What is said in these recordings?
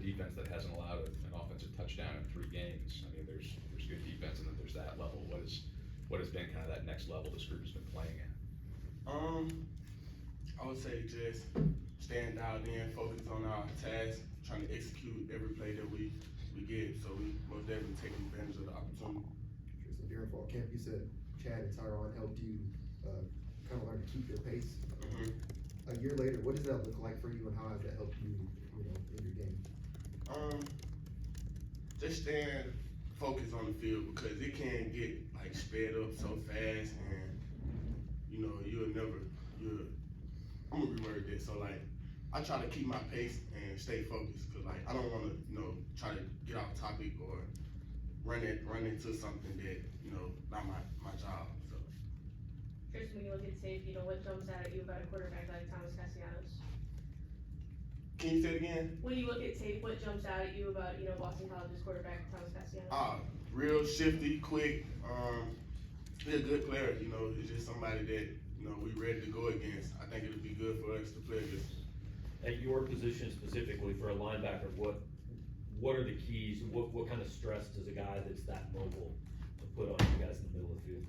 defense that hasn't allowed an offensive touchdown in 3 games. I mean, there's good defense, and then there's that level. What has been kind of that next level this group has been playing at? I would say just staying dialed in, focus on our task, trying to execute every play that we get. So we most definitely taking advantage of the opportunity. Triston, during fall camp, you said Chad and Tyron helped you kind of learn to keep your pace. A year later, what does that look like for you, and how has that helped you, in your game? Just staying focused on the field, because it can get like sped up so fast, and I'm gonna reword that. So like, I try to keep my pace and stay focused, because like I don't want to try to get off topic or run into something that not my job. So. Triston, when you look at tape, what jumps out at you about a quarterback like Thomas Castellanos? Can you say it again? When you look at tape, what jumps out at you about Boston College's quarterback Thomas Castellanos? Real shifty, quick. He's a good player. He's just somebody that we ready to go against. I think it'll be good for us to play against. At your position specifically for a linebacker, what are the keys? What kind of stress does a guy that's that mobile to put on you guys in the middle of the field?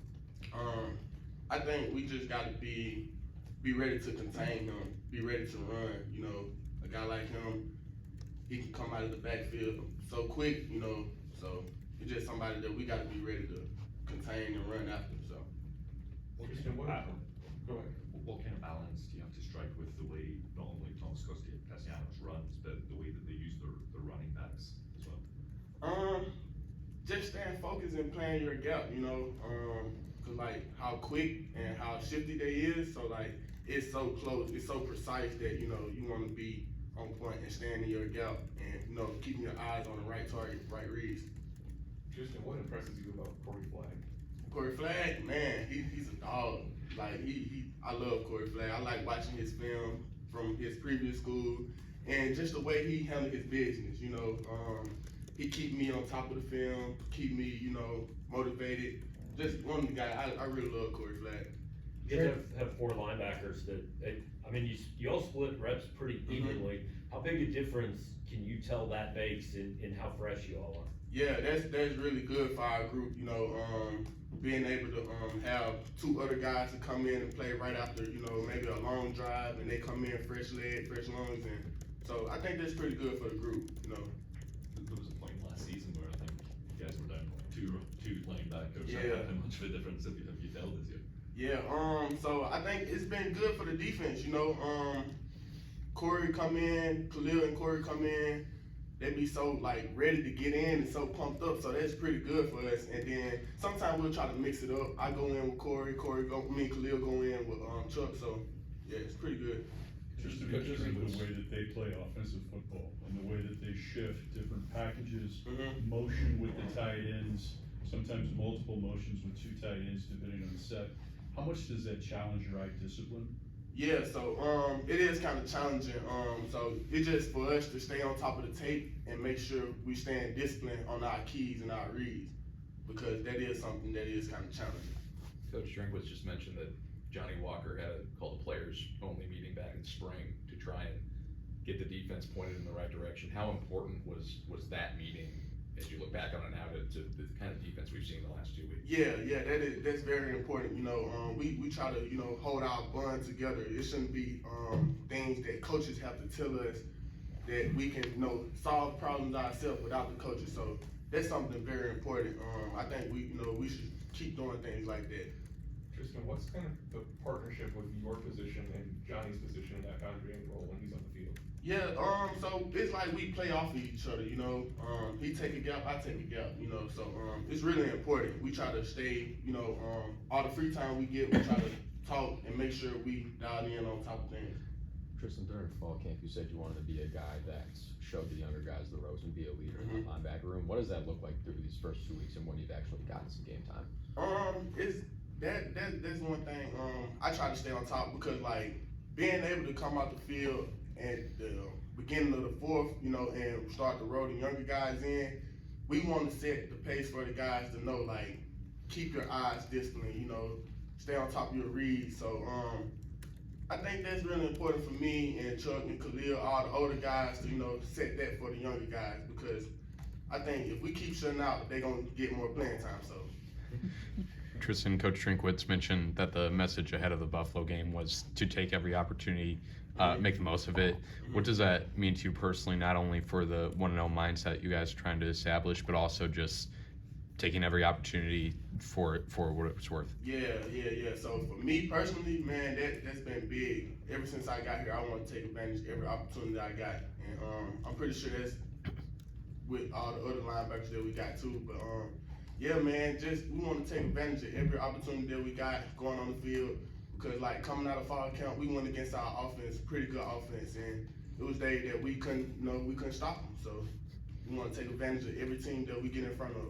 I think we just got to be ready to contain him, be ready to run. A guy like him, he can come out of the backfield so quick. So he's just somebody that we got to be ready to contain and run after. So. Go ahead. What kind of balance do you have to strike with the way not only Thomas Castellanos runs, but the way that they use their running backs as well? Just staying focused and playing your gap, cause like how quick and how shifty they is, so like it's so close, it's so precise that you want to be on point and staying in your gap and keeping your eyes on the right target, right reads. Triston, what impresses you about Corey Flagg? Corey Flagg, man, he's a dog. Like I love Corey Flagg. I like watching his film from his previous school, and just the way he handled his business. He keep me on top of the film, keep me, motivated. Just one of the guys. I really love Corey Flagg. You guys have 4 linebackers that, you all split reps pretty evenly. How big a difference can you tell that makes in how fresh you all are? Yeah, that's really good for our group. Being able to have 2 other guys to come in and play right after, maybe a long drive, and they come in fresh legs, fresh lungs, and so I think that's pretty good for the group. There was a point last season where I think you guys were down two linebackers. Yeah. How much of a difference have you felt this year? Yeah. So I think it's been good for the defense. Corey come in, Khalil and Corey come in. They be so like ready to get in and so pumped up, so that's pretty good for us. And then sometimes we'll try to mix it up. I go in with Khalil go in with Chuck. So yeah, it's pretty good. Just because of the way that they play offensive football and the way that they shift different packages, motion with the tight ends, sometimes multiple motions with 2 tight ends depending on the set. How much does that challenge your eye discipline? Yeah, so it is kind of challenging. So it's just for us to stay on top of the tape and make sure we stay disciplined on our keys and our reads, because that is something that is kind of challenging. Coach Drinkwitz just mentioned that Johnny Walker had called a players-only meeting back in spring to try and get the defense pointed in the right direction. How important was that meeting as you look back on it now to the kind of defense we've seen in the last 2 weeks? Yeah, that's very important. We try to hold our bond together. It shouldn't be things that coaches have to tell us that we can solve problems ourselves without the coaches. So that's something very important. I think we should keep doing things like that. Triston, what's kind of the partnership with your position and Johnny's position in that boundary and role when he's on the field? Yeah, so it's like we play off of each other, he take a gap, I take a gap, so it's really important. We try to stay, all the free time we get, we try to talk and make sure we dial in on top of things. Triston, during fall camp, you said you wanted to be a guy that showed the younger guys the ropes and be a leader in the linebacker room. What does that look like through these first 2 weeks and when you've actually gotten some game time? That's one thing. I try to stay on top, because like being able to come out the field at the beginning of the 4th, and start to roll the younger guys in, we want to set the pace for the guys to know, like, keep your eyes disciplined, stay on top of your reads. So I think that's really important for me and Chuck and Khalil, all the older guys, to, you know, set that for the younger guys, because I think if we keep shutting out, they're gonna get more playing time, so. Triston, Coach Drinkwitz mentioned that the message ahead of the Buffalo game was to take every opportunity, make the most of it. What does that mean to you personally, not only for the 1-0 mindset you guys are trying to establish, but also just taking every opportunity for what it's worth? Yeah. So for me personally, man, that's been big. Ever since I got here, I want to take advantage of every opportunity I got, and I'm pretty sure that's with all the other linebackers that we got too. But yeah, man, we want to take advantage of every opportunity that we got going on the field, because like coming out of fall camp, we went against our offense, pretty good offense, and it was days that we couldn't stop them. So we want to take advantage of every team that we get in front of.